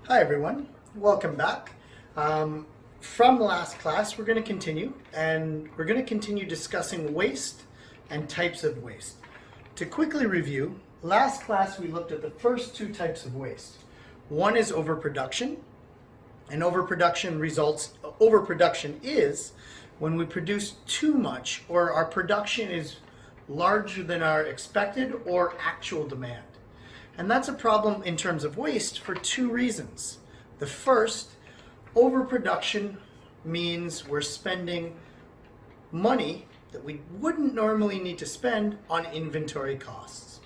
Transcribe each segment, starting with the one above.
Hi everyone, welcome back. From last class, we're going to continue, and we're going to continue discussing waste and types of waste. To quickly review, last class we looked at the first two types of waste. One is overproduction, and overproduction is when we produce too much or our production is larger than our expected or actual demand. And that's a problem in terms of waste for two reasons. The first, overproduction means we're spending money that we wouldn't normally need to spend on inventory costs.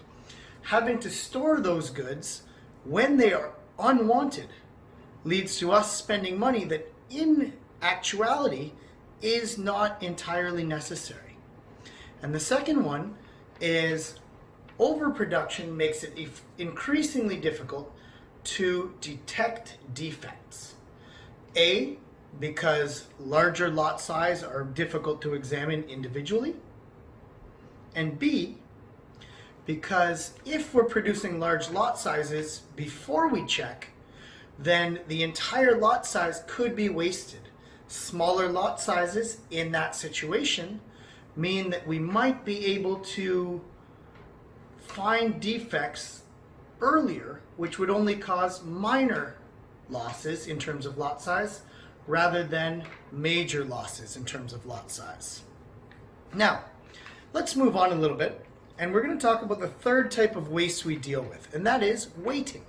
Having to store those goods when they are unwanted leads to us spending money that in actuality is not entirely necessary. And the second one is overproduction makes it increasingly difficult to detect defects. A, because larger lot size are difficult to examine individually. And B, because if we're producing large lot sizes before we check, then the entire lot size could be wasted. Smaller lot sizes in that situation mean that we might be able to find defects earlier, which would only cause minor losses in terms of lot size rather than major losses in terms of lot size. Now, let's move on a little bit, and we're going to talk about the third type of waste we deal with, and that is weighting.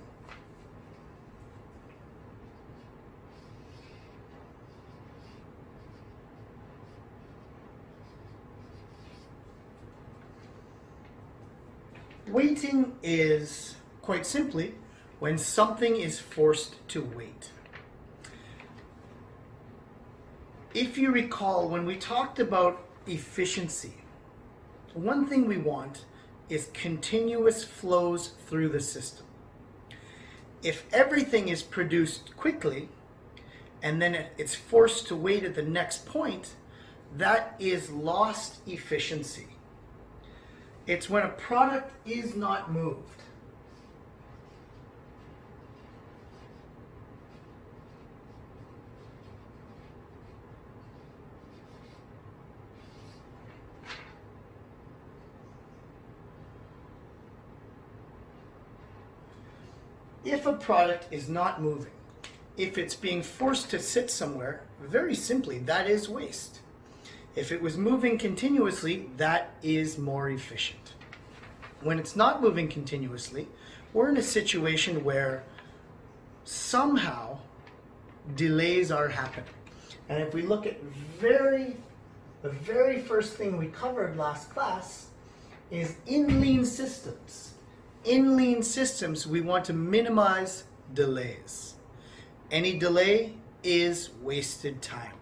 Weighting is, quite simply, when something is forced to wait. If you recall, when we talked about efficiency, one thing we want is continuous flows through the system. If everything is produced quickly and then it's forced to wait at the next point, that is lost efficiency. It's when a product is not moved. If a product is not moving, if it's being forced to sit somewhere, very simply, that is waste. If it was moving continuously, that is more efficient. When it's not moving continuously, we're in a situation where somehow delays are happening. And if we look at the very first thing we covered last class is in lean systems. In lean systems, we want to minimize delays. Any delay is wasted time.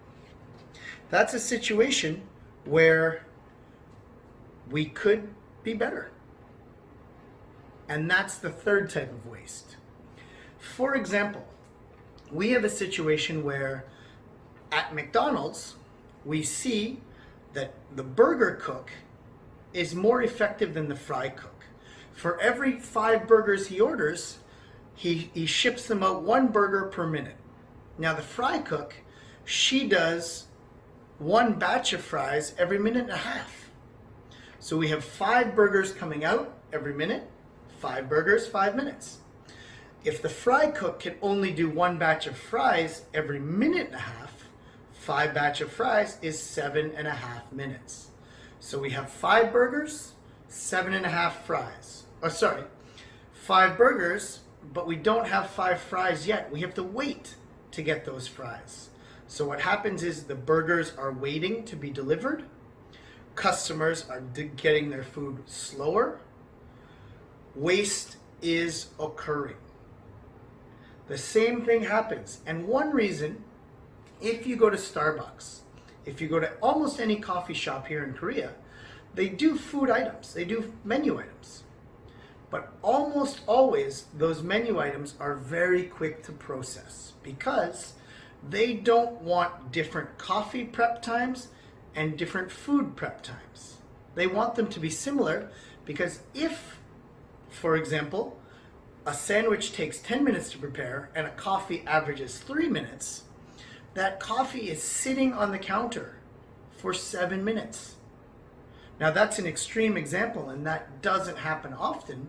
That's a situation where we could be better. And that's the third type of waste. For example, we have a situation where at McDonald's, we see that the burger cook is more effective than the fry cook. For every 5 burgers he orders, he ships them out 1 burger per minute. Now the fry cook, she does 1 batch of fries every minute and a half. So we have 5 burgers coming out every minute, 5 burgers, 5 minutes. If the fry cook can only do 1 batch of fries every minute and a half, 5 batch of fries is 7.5 minutes. So we have 5 burgers, 7.5 fries. 5 burgers, but we don't have 5 fries yet. We have to wait to get those fries. So what happens is the burgers are waiting to be delivered. Customers are getting their food slower. Waste is occurring. The same thing happens. And one reason, if you go to Starbucks, if you go to almost any coffee shop here in Korea, they do food items, they do menu items. But almost always those menu items are very quick to process because they don't want different coffee prep times and different food prep times. They want them to be similar because if, for example, a sandwich takes 10 minutes to prepare and a coffee averages 3 minutes, that coffee is sitting on the counter for 7 minutes. Now that's an extreme example and that doesn't happen often,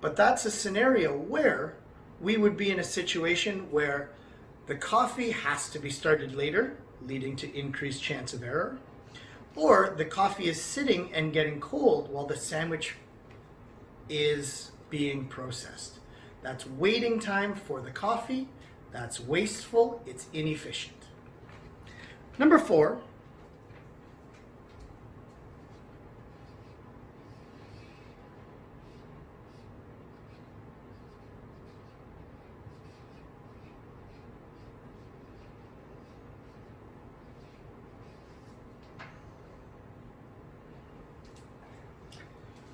but that's a scenario where we would be in a situation where the coffee has to be started later, leading to increased chance of error, or the coffee is sitting and getting cold while the sandwich is being processed. That's waiting time for the coffee. That's wasteful. It's inefficient. Number 4,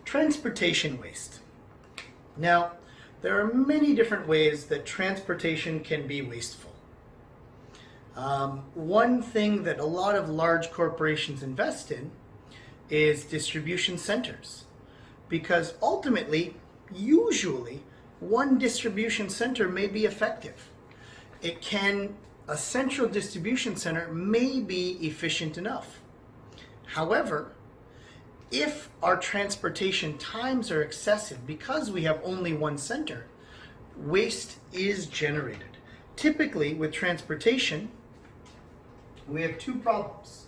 transportation waste. Now, there are many different ways that transportation can be wasteful. One thing that a lot of large corporations invest in is distribution centers, because ultimately, usually, one distribution center may be effective. A central distribution center may be efficient enough. However, if our transportation times are excessive because we have only one center, waste is generated. Typically, with transportation, we have 2 problems.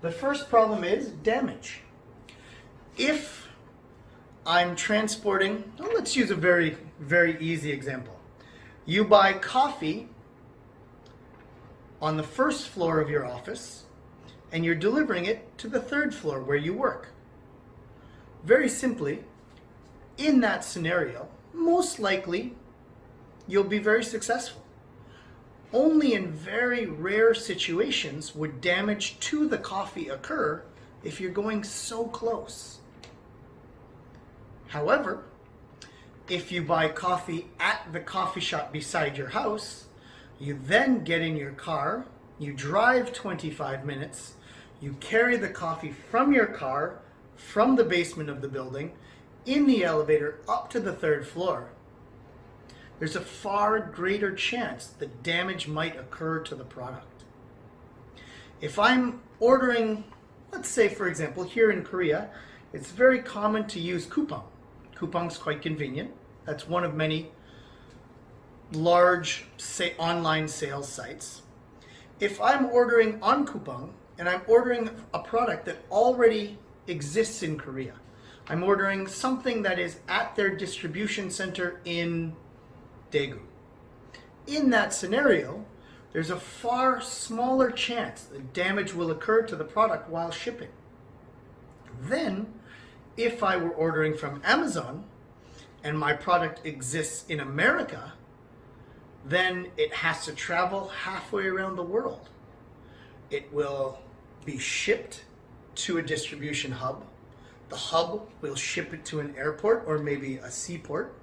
The first problem is damage. If I'm transporting, let's use a very, very easy example. You buy coffee on the first floor of your office and you're delivering it to the 3rd floor where you work. Very simply, in that scenario, most likely you'll be very successful. Only in very rare situations would damage to the coffee occur if you're going so close. However, if you buy coffee at the coffee shop beside your house, you then get in your car, you drive 25 minutes, you carry the coffee from your car, from the basement of the building, in the elevator up to the 3rd floor, there's a far greater chance that damage might occur to the product. If I'm ordering, let's say for example, here in Korea, it's very common to use Coupang. Coupang's quite convenient. That's one of many large online sales sites. If I'm ordering on Coupang and I'm ordering a product that already exists in Korea, I'm ordering something that is at their distribution center in Daegu. In that scenario, there's a far smaller chance that damage will occur to the product while shipping. Then, if I were ordering from Amazon and my product exists in America, then it has to travel halfway around the world. It will be shipped to a distribution hub. The hub will ship it to an airport or maybe a seaport.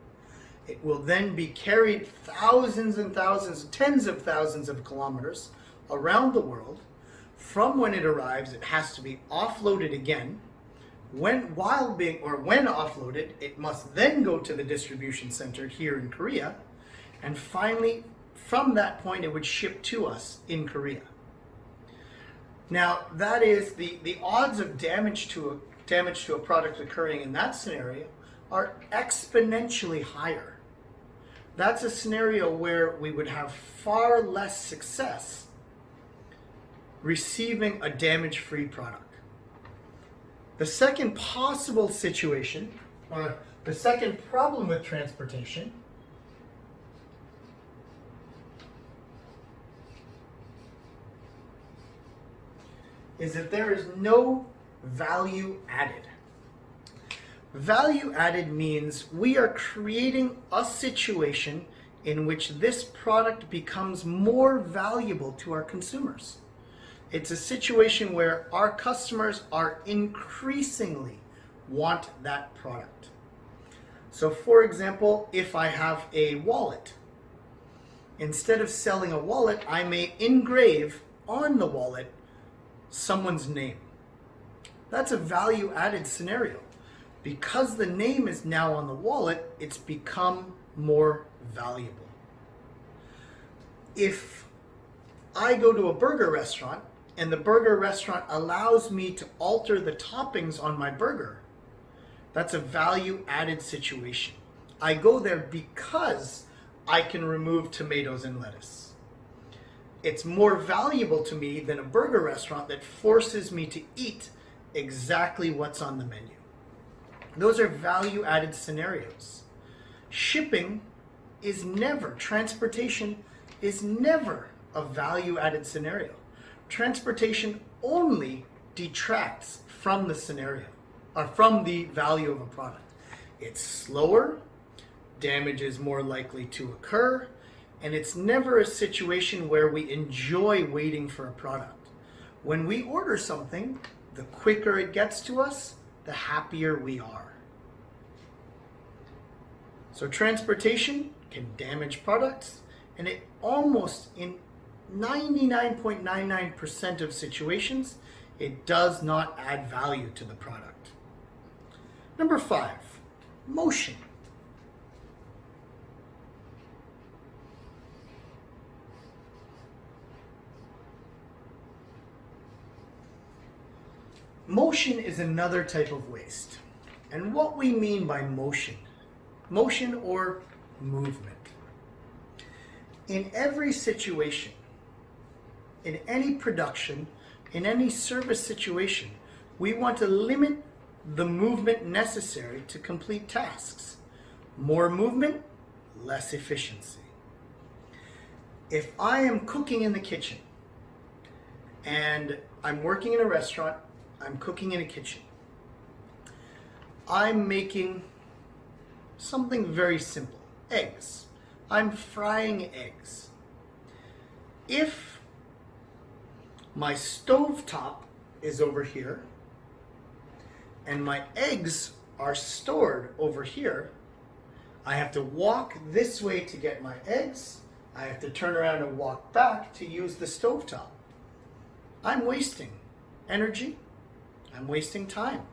It will then be carried thousands and thousands, tens of thousands of kilometers around the world. From when it arrives, it has to be offloaded again. When offloaded, it must then go to the distribution center here in Korea. And finally, from that point, it would ship to us in Korea. Now, that is the odds of damage to a product occurring in that scenario are exponentially higher. That's a scenario where we would have far less success receiving a damage-free product. The second possible situation, or the second problem with transportation, is that there is no value added. Value added means we are creating a situation in which this product becomes more valuable to our consumers. It's a situation where our customers are increasingly want that product. So for example, if I have a wallet, instead of selling a wallet, I may engrave on the wallet someone's name. That's a value added scenario. Because the name is now on the wallet, it's become more valuable. If I go to a burger restaurant and the burger restaurant allows me to alter the toppings on my burger, that's a value added situation. I go there because I can remove tomatoes and lettuce. It's more valuable to me than a burger restaurant that forces me to eat exactly what's on the menu. Those are value added scenarios. Shipping is never, transportation is never a value added scenario. Transportation only detracts from the scenario, or from the value of a product. It's slower, damage is more likely to occur, and it's never a situation where we enjoy waiting for a product. When we order something, the quicker it gets to us, the happier we are. So transportation can damage products, and it almost in 99.99% of situations, it does not add value to the product. Number 5, motion. Motion is another type of waste. And what we mean by motion or movement. In every situation, in any production, in any service situation, we want to limit the movement necessary to complete tasks. More movement, less efficiency. If I am cooking in the kitchen and I'm working in a restaurant, I'm cooking in a kitchen, I'm making something very simple, eggs. I'm frying eggs. If my stovetop is over here and my eggs are stored over here, I have to walk this way to get my eggs. I have to turn around and walk back to use the stovetop. I'm wasting energy. I'm wasting time.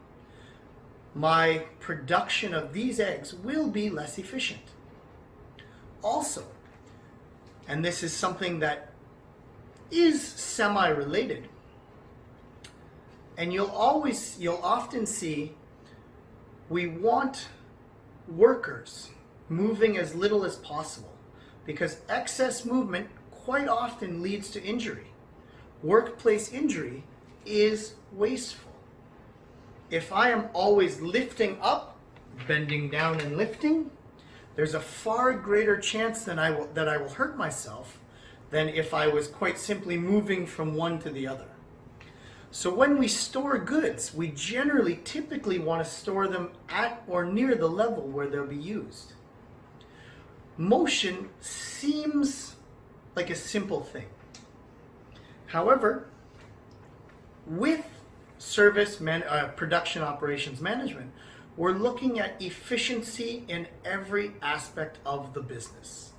My production of these eggs will be less efficient. Also, and this is something that is semi-related, and you'll often see we want workers moving as little as possible because excess movement quite often leads to injury. Workplace injury is wasteful. If I am always lifting up, bending down and lifting, there's a far greater chance that I will hurt myself than if I was quite simply moving from one to the other. So when we store goods, we typically want to store them at or near the level where they'll be used. Motion seems like a simple thing. However, with production operations management, we're looking at efficiency in every aspect of the business.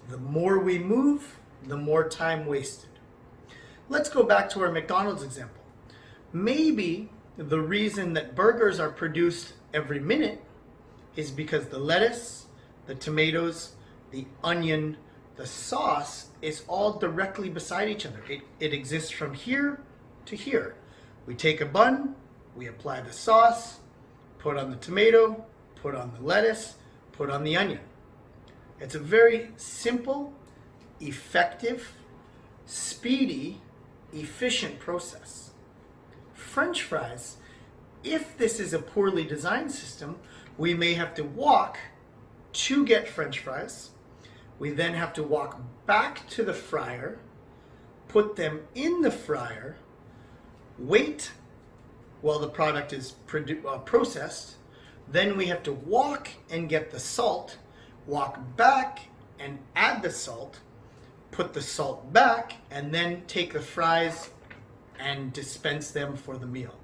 The more we move, the more time wasted. Let's go back to our McDonald's example. Maybe the reason that burgers are produced every minute is because the lettuce, the tomatoes, the onion, the sauce is all directly beside each other. It exists from here to here. We take a bun, we apply the sauce, put on the tomato, put on the lettuce, put on the onion. It's a very simple, effective, speedy, efficient process. French fries, if this is a poorly designed system, we may have to walk to get French fries. We then have to walk back to the fryer, put them in the fryer, wait while the product is processed. Then we have to walk and get the salt, walk back and add the salt, put the salt back, and then take the fries and dispense them for the meal.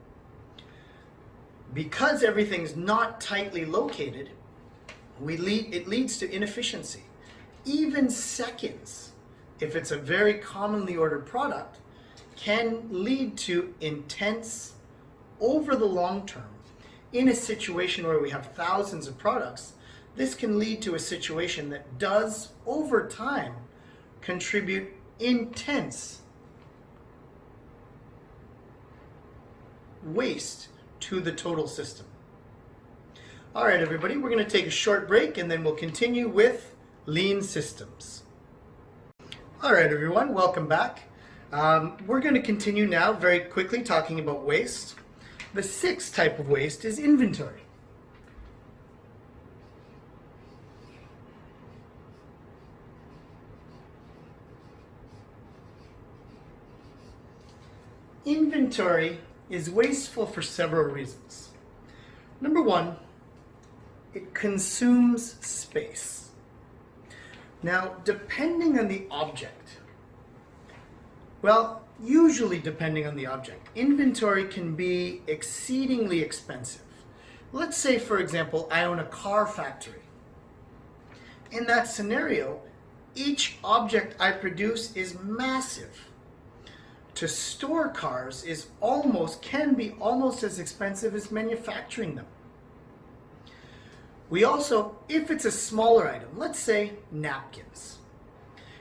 Because everything's not tightly located, it leads to inefficiency. Even seconds, if it's a very commonly ordered product, can lead to intense, over the long term, in a situation where we have thousands of products, this can lead to a situation that does, over time, contribute intense waste to the total system. All right, everybody, we're going to take a short break and then we'll continue with lean systems. All right, everyone, welcome back. We're going to continue now very quickly talking about waste. The sixth type of waste is inventory. Inventory is wasteful for several reasons. Number one, it consumes space. Now, depending on the object, well, usually depending on the object, inventory can be exceedingly expensive. Let's say, for example, I own a car factory. In that scenario, each object I produce is massive. To store cars can be almost as expensive as manufacturing them. We also, if it's a smaller item, let's say napkins.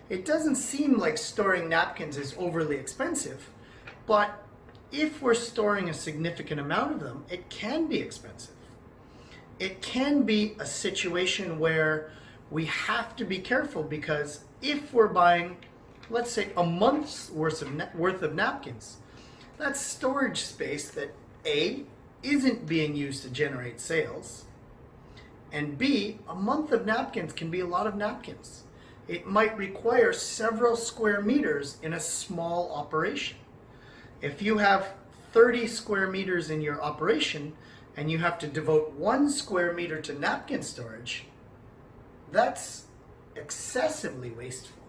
It doesn't seem like storing napkins is overly expensive, but if we're storing a significant amount of them, it can be expensive. It can be a situation where we have to be careful, because if we're buying, let's say, a month's worth of napkins, that's storage space that A, isn't being used to generate sales, and B, a month of napkins can be a lot of napkins. It might require several square meters in a small operation. If you have 30 square meters in your operation and you have to devote 1 square meter to napkin storage, that's excessively wasteful.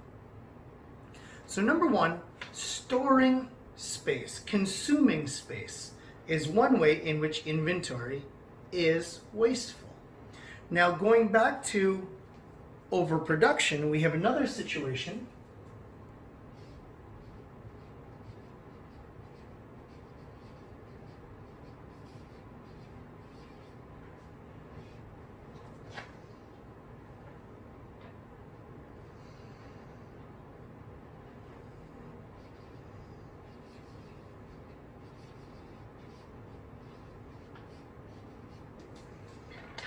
So number one, storing space, consuming space, is one way in which inventory is wasteful. Now, going back to overproduction, we have another situation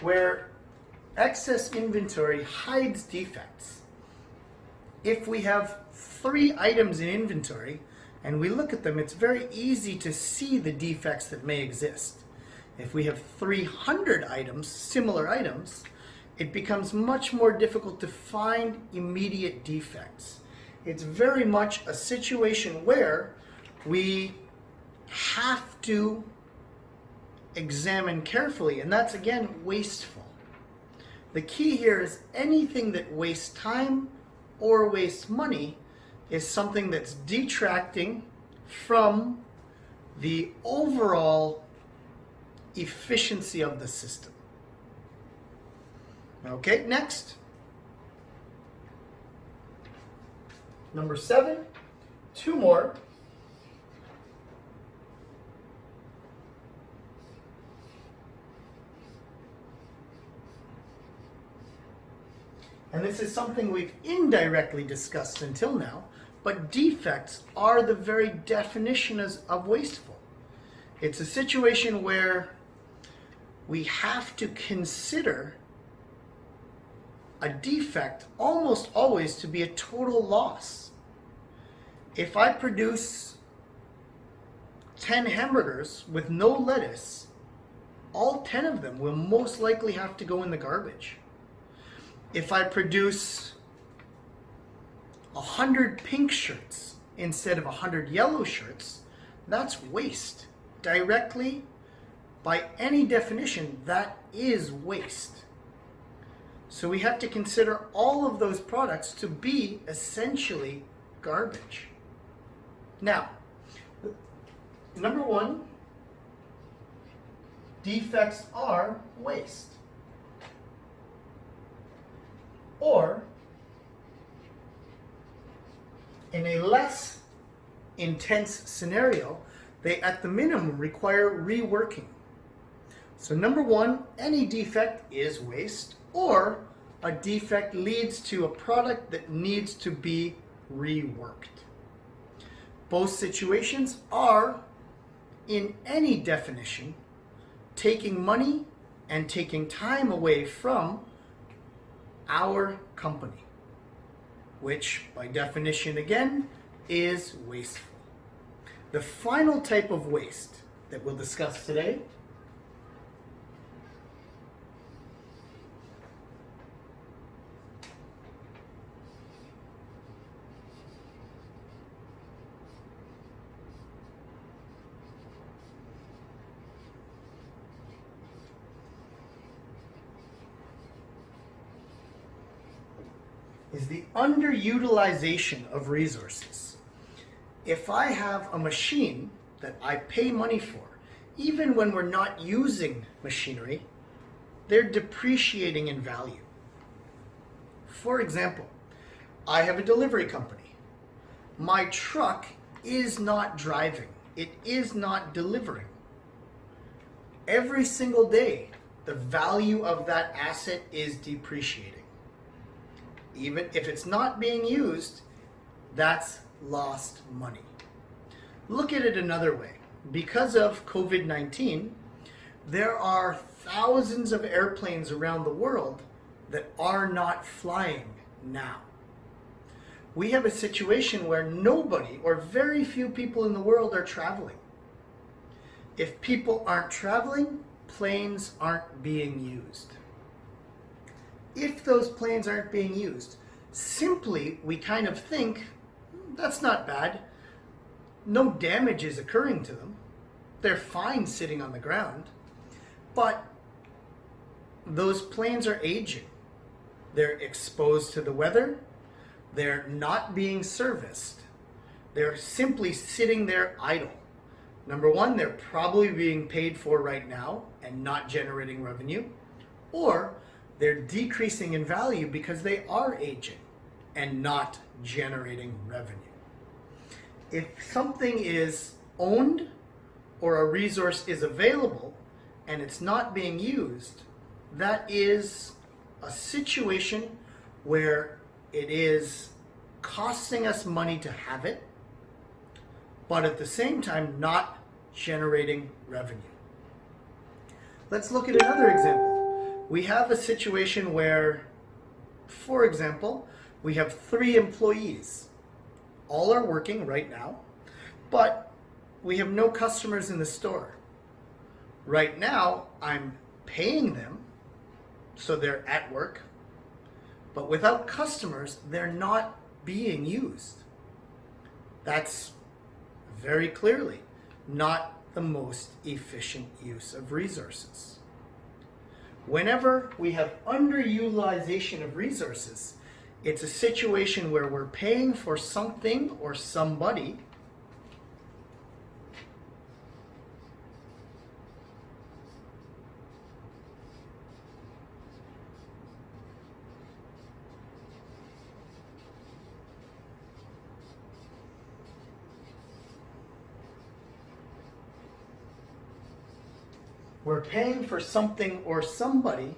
where excess inventory hides defects. If we have 3 items in inventory and we look at them, it's very easy to see the defects that may exist. If we have 300 items, similar items, it becomes much more difficult to find immediate defects. It's very much a situation where we have to examine carefully, and that's again wasteful. The key here is anything that wastes time or wastes money is something that's detracting from the overall efficiency of the system. Okay, next. Number 7, 2 more. And this is something we've indirectly discussed until now, but defects are the very definition of wasteful. It's a situation where we have to consider a defect almost always to be a total loss. If I produce 10 hamburgers with no lettuce, all 10 of them will most likely have to go in the garbage. If I produce 100 pink shirts instead of 100 yellow shirts, that's waste. Directly, by any definition, that is waste. So we have to consider all of those products to be essentially garbage. Now, number 1, defects are waste. Or, in a less intense scenario, they at the minimum require reworking. So number one, any defect is waste, or a defect leads to a product that needs to be reworked. Both situations are, in any definition, taking money and taking time away from our company, which by definition again is wasteful. The final type of waste that we'll discuss today is the underutilization of resources. If I have a machine that I pay money for, even when we're not using machinery, they're depreciating in value. For example, I have a delivery company. My truck is not driving. It is not delivering. Every single day, the value of that asset is depreciating. Even if it's not being used, that's lost money. Look at it another way. Because of COVID-19, there are thousands of airplanes around the world that are not flying now. We have a situation where nobody or very few people in the world are traveling. If people aren't traveling, planes aren't being used. If those planes aren't being used, simply we kind of think, that's not bad. No damage is occurring to them. They're fine sitting on the ground. But those planes are aging. They're exposed to the weather. They're not being serviced. They're simply sitting there idle. Number one, they're probably being paid for right now and not generating revenue. Or they're decreasing in value because they are aging and not generating revenue. If something is owned or a resource is available and it's not being used, that is a situation where it is costing us money to have it, but at the same time not generating revenue. Let's look at another example. We have a situation where, for example, we have 3 employees. All are working right now, but we have no customers in the store. Right now, I'm paying them, so they're at work, but without customers, they're not being used. That's very clearly not the most efficient use of resources. Whenever we have underutilization of resources, it's a situation where we're paying for something or somebody We're paying for something or somebody,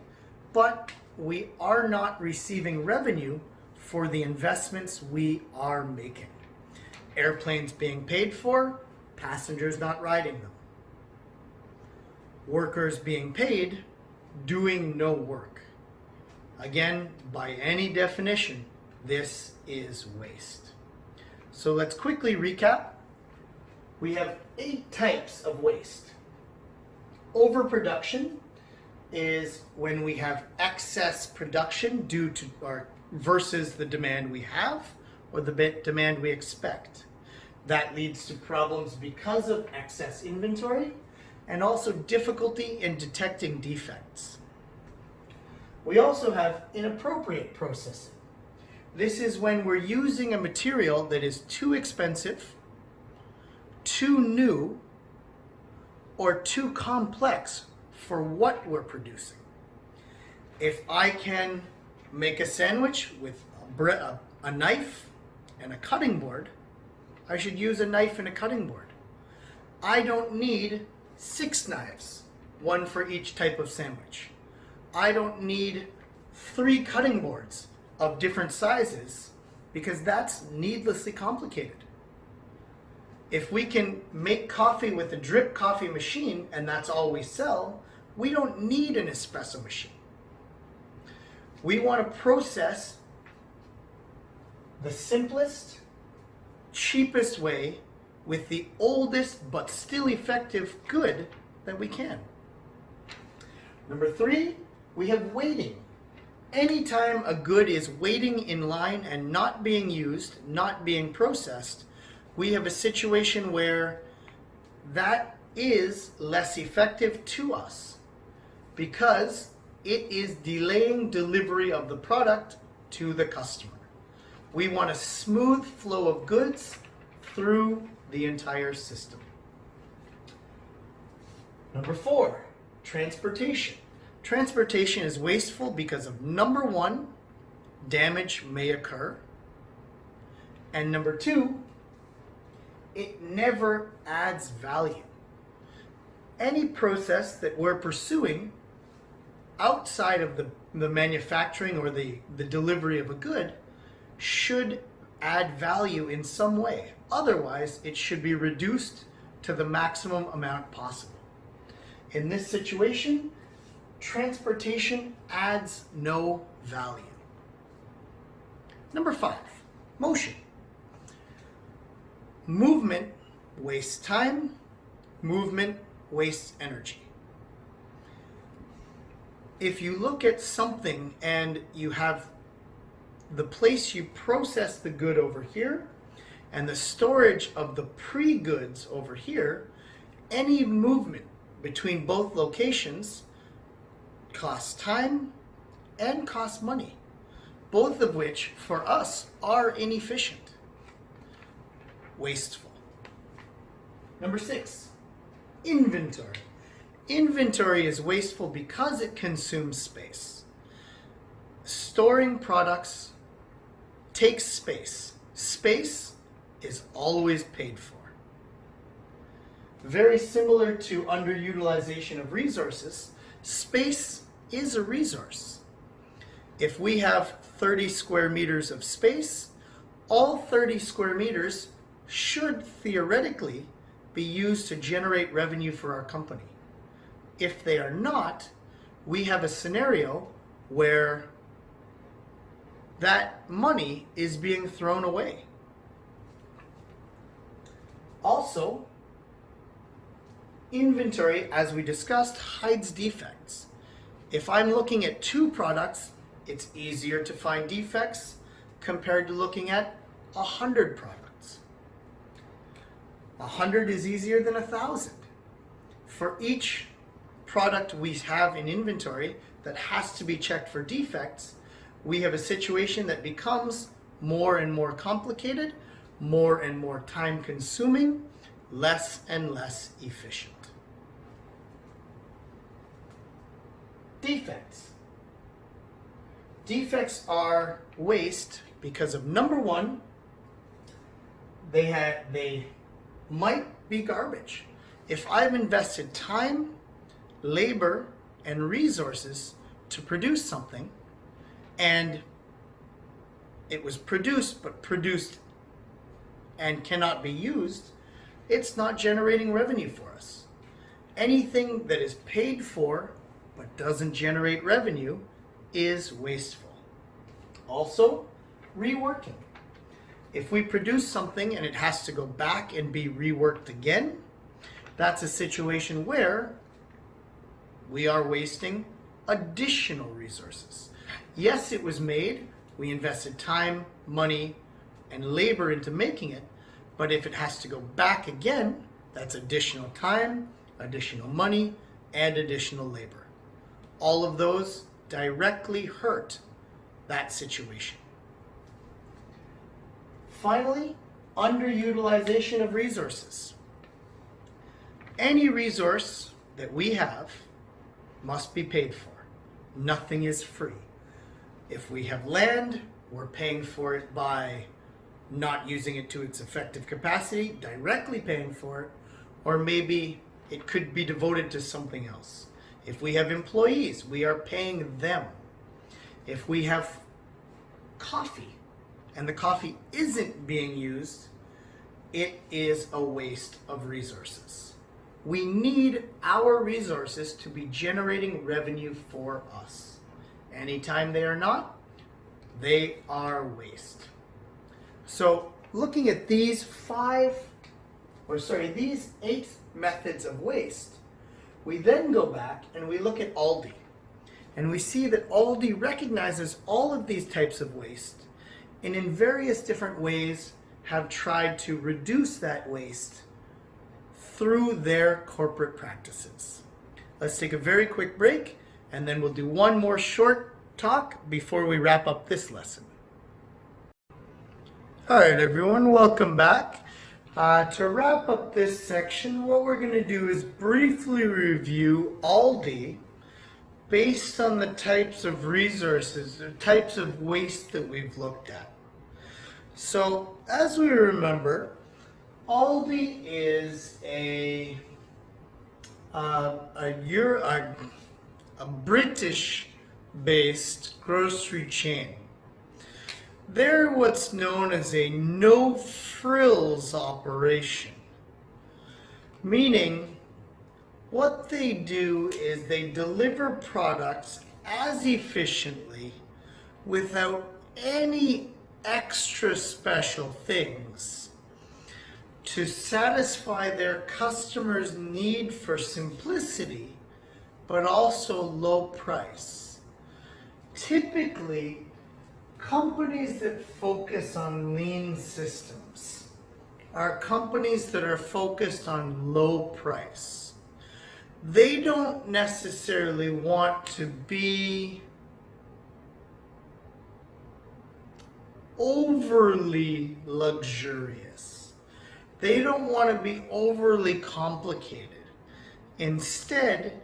but we are not receiving revenue for the investments we are making. Airplanes being paid for, passengers not riding them. Workers being paid, doing no work. Again, by any definition, this is waste. So let's quickly recap. We have 8 types of waste. Overproduction is when we have excess production due to our versus the demand we have or the demand we expect. That leads to problems because of excess inventory and also difficulty in detecting defects. We also have inappropriate processing. This is when we're using a material that is too expensive, too new, or too complex for what we're producing. If I can make a sandwich with a knife and a cutting board, I should use a knife and a cutting board. I don't need 6 knives, one for each type of sandwich. I don't need 3 cutting boards of different sizes because that's needlessly complicated. If we can make coffee with a drip coffee machine and that's all we sell, we don't need an espresso machine. We want to process the simplest, cheapest way with the oldest but still effective good that we can. Number 3, we have waiting. Anytime a good is waiting in line and not being used, not being processed, we have a situation where that is less effective to us because it is delaying delivery of the product to the customer. We want a smooth flow of goods through the entire system. Number 4, transportation. Transportation is wasteful because of number 1, damage may occur, and number 2, it never adds value. Any process that we're pursuing outside of the manufacturing or the delivery of a good should add value in some way. Otherwise, it should be reduced to the maximum amount possible. In this situation, transportation adds no value. Number 5, motion. Movement wastes time, movement wastes energy. If you look at something and you have the place you process the good over here and the storage of the pre-goods over here, any movement between both locations costs time and costs money, both of which for us are inefficient, wasteful. Number 6, inventory. Inventory is wasteful because it consumes space. Storing products takes space. Space is always paid for. Very similar to underutilization of resources, space is a resource. If we have 30 square meters of space, all 30 square meters should theoretically be used to generate revenue for our company. If they are not, we have a scenario where that money is being thrown away. Also, inventory, as we discussed, hides defects. If I'm looking at 2 products, it's easier to find defects compared to looking at 100 products. 100 is easier than 1,000. For each product we have in inventory that has to be checked for defects, we have a situation that becomes more and more complicated, more and more time consuming, less and less efficient. Defects. Defects are waste because of number 1, they might be garbage. If I've invested time, labor, and resources to produce something, and it was produced and cannot be used, it's not generating revenue for us. Anything that is paid for but doesn't generate revenue is wasteful. Also, reworking. If we produce something and it has to go back and be reworked again, that's a situation where we are wasting additional resources. Yes, it was made, we invested time, money, and labor into making it, but if it has to go back again, that's additional time, additional money, and additional labor. All of those directly hurt that situation. Finally, underutilization of resources. Any resource that we have must be paid for. Nothing is free. If we have land, we're paying for it by not using it to its effective capacity, directly paying for it, or maybe it could be devoted to something else. If we have employees, we are paying them. If we have coffee and the coffee isn't being used, it is a waste of resources. We need our resources to be generating revenue for us. Anytime they are not, they are waste. So looking at these these 8 methods of waste, we then go back and we look at Aldi. And we see that Aldi recognizes all of these types of waste and in various different ways have tried to reduce that waste through their corporate practices. Let's take a very quick break and then we'll do one more short talk before we wrap up this lesson. All right, everyone, welcome back. To wrap up this section, what we're going to do is briefly review Aldi based on the types of resources, the types of waste that we've looked at. So, as we remember, Aldi is a British-based grocery chain. They're what's known as a no-frills operation, meaning what they do is they deliver products as efficiently without any extra special things to satisfy their customers' need for simplicity, but also low price. Typically, companies that focus on lean systems are companies that are focused on low price. They don't necessarily want to be overly luxurious. They don't want to be overly complicated. Instead,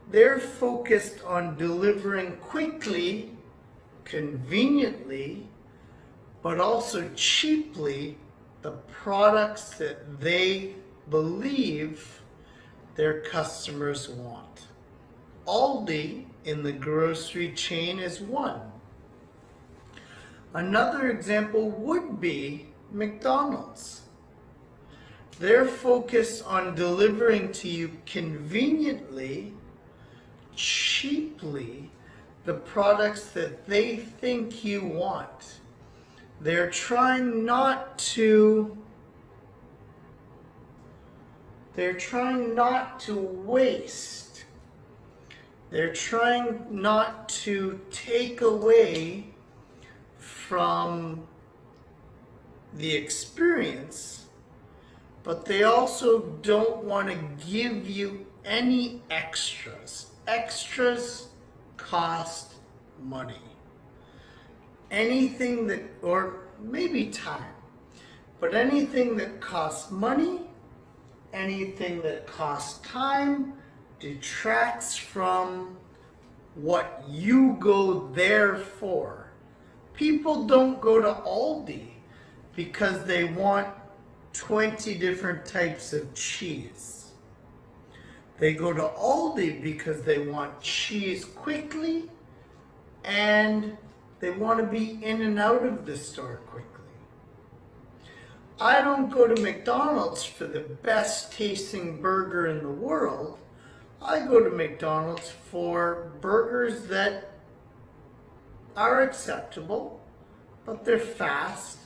they're focused on delivering quickly, conveniently, but also cheaply the products that they believe their customers want. Aldi in the grocery chain is one. Another example would be McDonald's. They're focused on delivering to you conveniently, cheaply, the products that they think you want. They're trying not to waste. They're trying not to take away from the experience, but they also don't want to give you any extras. Extras cost money. Anything that, or maybe time, but anything that costs money, anything that costs time, detracts from what you go there for. People don't go to Aldi because they want 20 different types of cheese. They go to Aldi because they want cheese quickly and they want to be in and out of the store quickly. I don't go to McDonald's for the best tasting burger in the world. I go to McDonald's for burgers that are acceptable, but they're fast,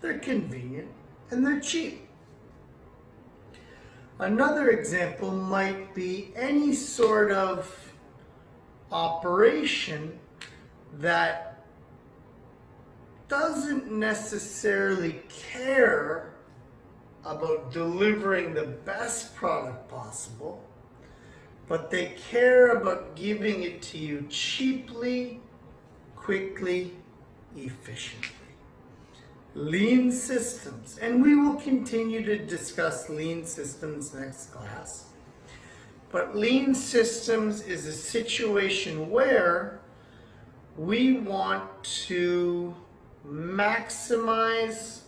they're convenient, and they're cheap. Another example might be any sort of operation that doesn't necessarily care about delivering the best product possible, but they care about giving it to you cheaply, quickly, efficiently. Lean systems, and we will continue to discuss lean systems next class. But lean systems is a situation where we want to maximize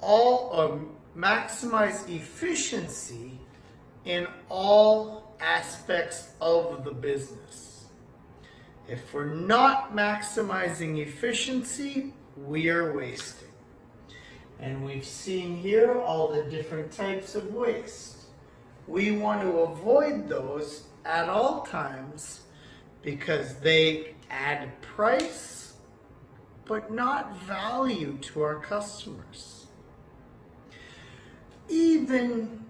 maximize efficiency in all aspects of the business. If we're not maximizing efficiency, we are wasting. And we've seen here all the different types of waste. We want to avoid those at all times because they add price but not value to our customers. Even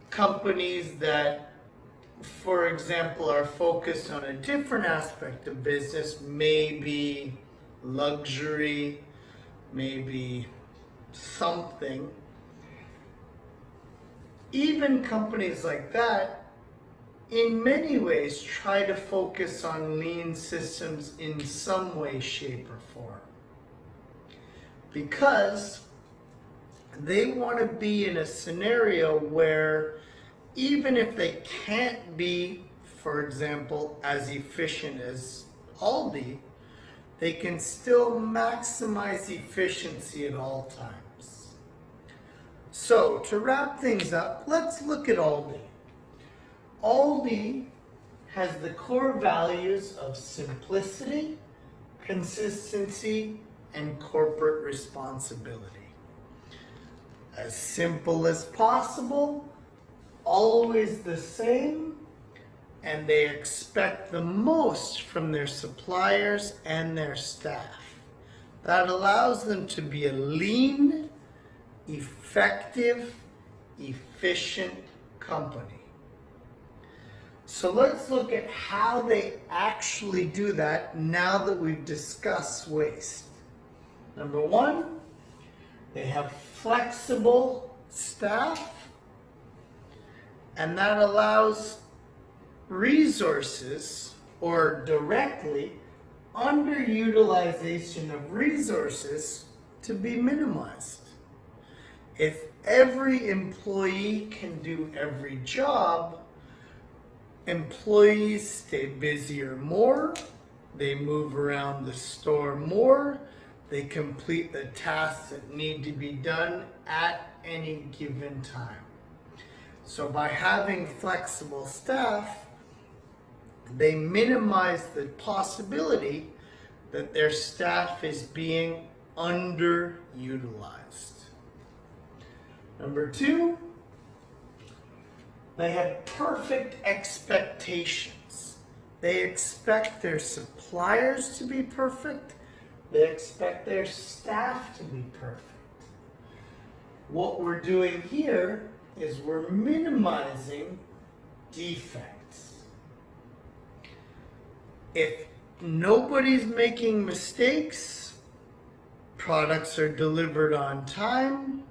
companies that, for example, are focused on a different aspect of business, maybe luxury, maybe something, even companies like that, in many ways, try to focus on lean systems in some way, shape, or form. Because they want to be in a scenario where even if they can't be, for example, as efficient as Aldi, they can still maximize efficiency at all times. So, to wrap things up, let's look at Aldi. Aldi has the core values of simplicity, consistency, and corporate responsibility. As simple as possible, always the same, and they expect the most from their suppliers and their staff. That allows them to be a lean, effective, efficient company. So let's look at how they actually do that now that we've discussed waste. Number one, they have flexible staff, and that allows resources, or directly underutilization of resources, to be minimized. If every employee can do every job, employees stay busier more, they move around the store more, they complete the tasks that need to be done at any given time. So by having flexible staff, they minimize the possibility that their staff is being underutilized. Number two, they have perfect expectations. They expect their suppliers to be perfect. They expect their staff to be perfect. What we're doing here is we're minimizing defects. If nobody's making mistakes, products are delivered on time.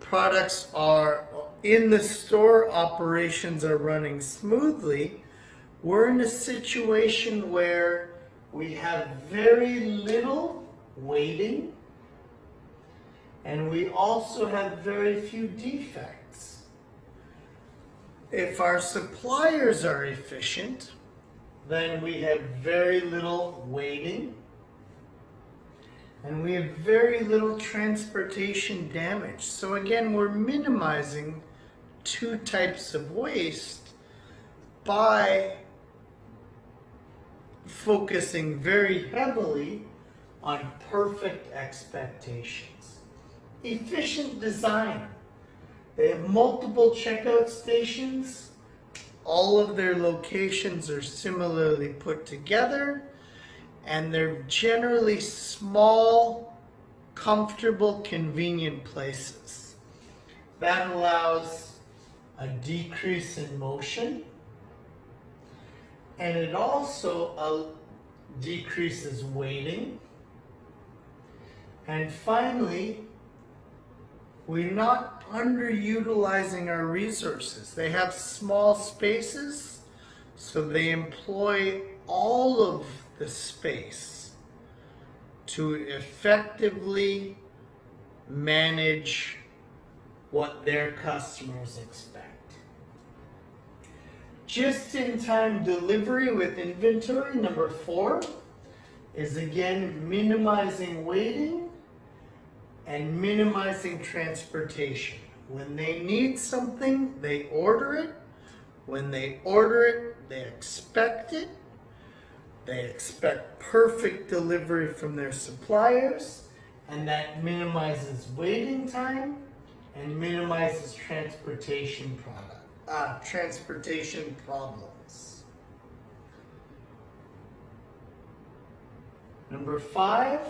Products are in the store, operations are running smoothly. We're in a situation where we have very little waiting, and we also have very few defects. If our suppliers are efficient, then we have very little waiting, and we have very little transportation damage. So again, we're minimizing two types of waste by focusing very heavily on perfect expectations. Efficient design. They have multiple checkout stations. All of their locations are similarly put together, and they're generally small, comfortable, convenient places. That allows a decrease in motion, and it also decreases waiting. And finally, we're not underutilizing our resources. They have small spaces, so they employ all of the space to effectively manage what their customers expect. Just-in-time delivery with inventory, number 4, is again minimizing waiting and minimizing transportation. When they need something, they order it. When they order it, they expect it. They expect perfect delivery from their suppliers, and that minimizes waiting time and minimizes transportation problems. Number 5,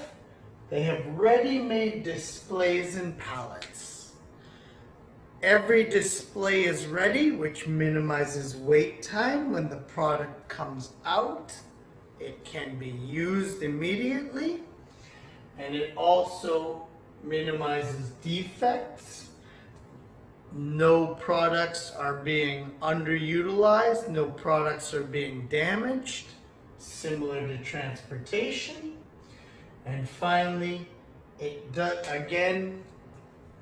they have ready-made displays and pallets. Every display is ready, which minimizes wait time when the product comes out. It can be used immediately, and it also minimizes defects. No products are being underutilized, no products are being damaged, similar to transportation. And finally, it does, again,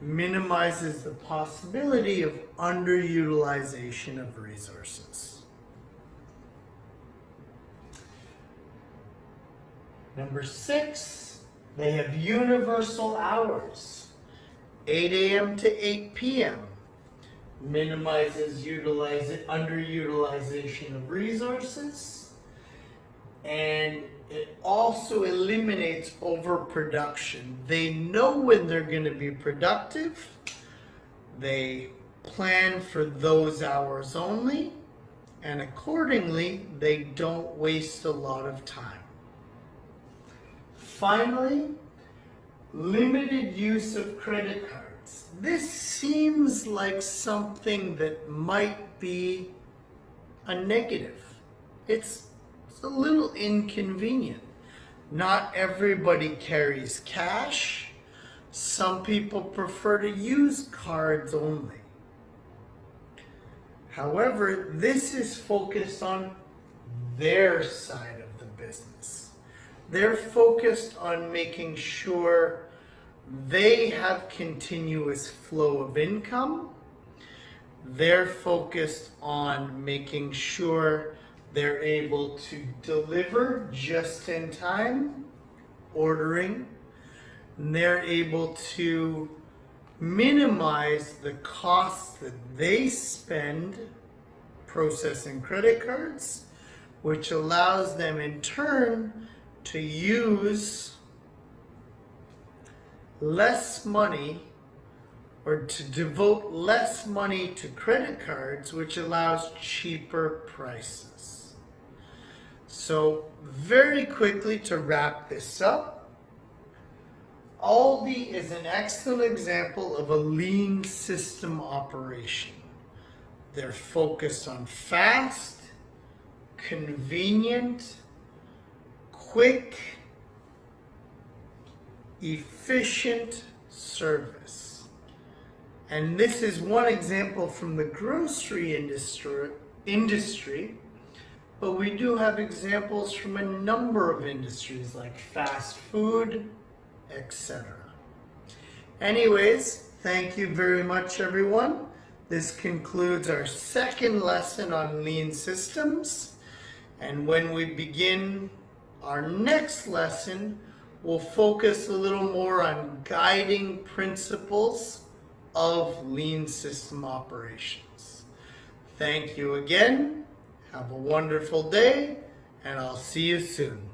minimizes the possibility of underutilization of resources. Number 6, they have universal hours, 8 a.m. to 8 p.m. Minimizes underutilization of resources, and it also eliminates overproduction. They know when they're going to be productive. They plan for those hours only, and accordingly, they don't waste a lot of time. Finally, limited use of credit cards. This seems like something that might be a negative. It's a little inconvenient. Not everybody carries cash. Some people prefer to use cards only. However, this is focused on their side of the business. They're focused on making sure they have continuous flow of income. They're focused on making sure they're able to deliver just in time, ordering. And they're able to minimize the costs that they spend processing credit cards, which allows them in turn to use less money, or to devote less money to credit cards, which allows cheaper prices. So very quickly to wrap this up, Aldi is an excellent example of a lean system operation. They're focused on fast, convenient, quick, efficient service. And this is one example from the grocery industry, but we do have examples from a number of industries like fast food, etc. Anyways, thank you very much, everyone. This concludes our second lesson on lean systems. And when we begin our next lesson, we'll focus a little more on guiding principles of lean system operations. Thank you again. Have a wonderful day, and I'll see you soon.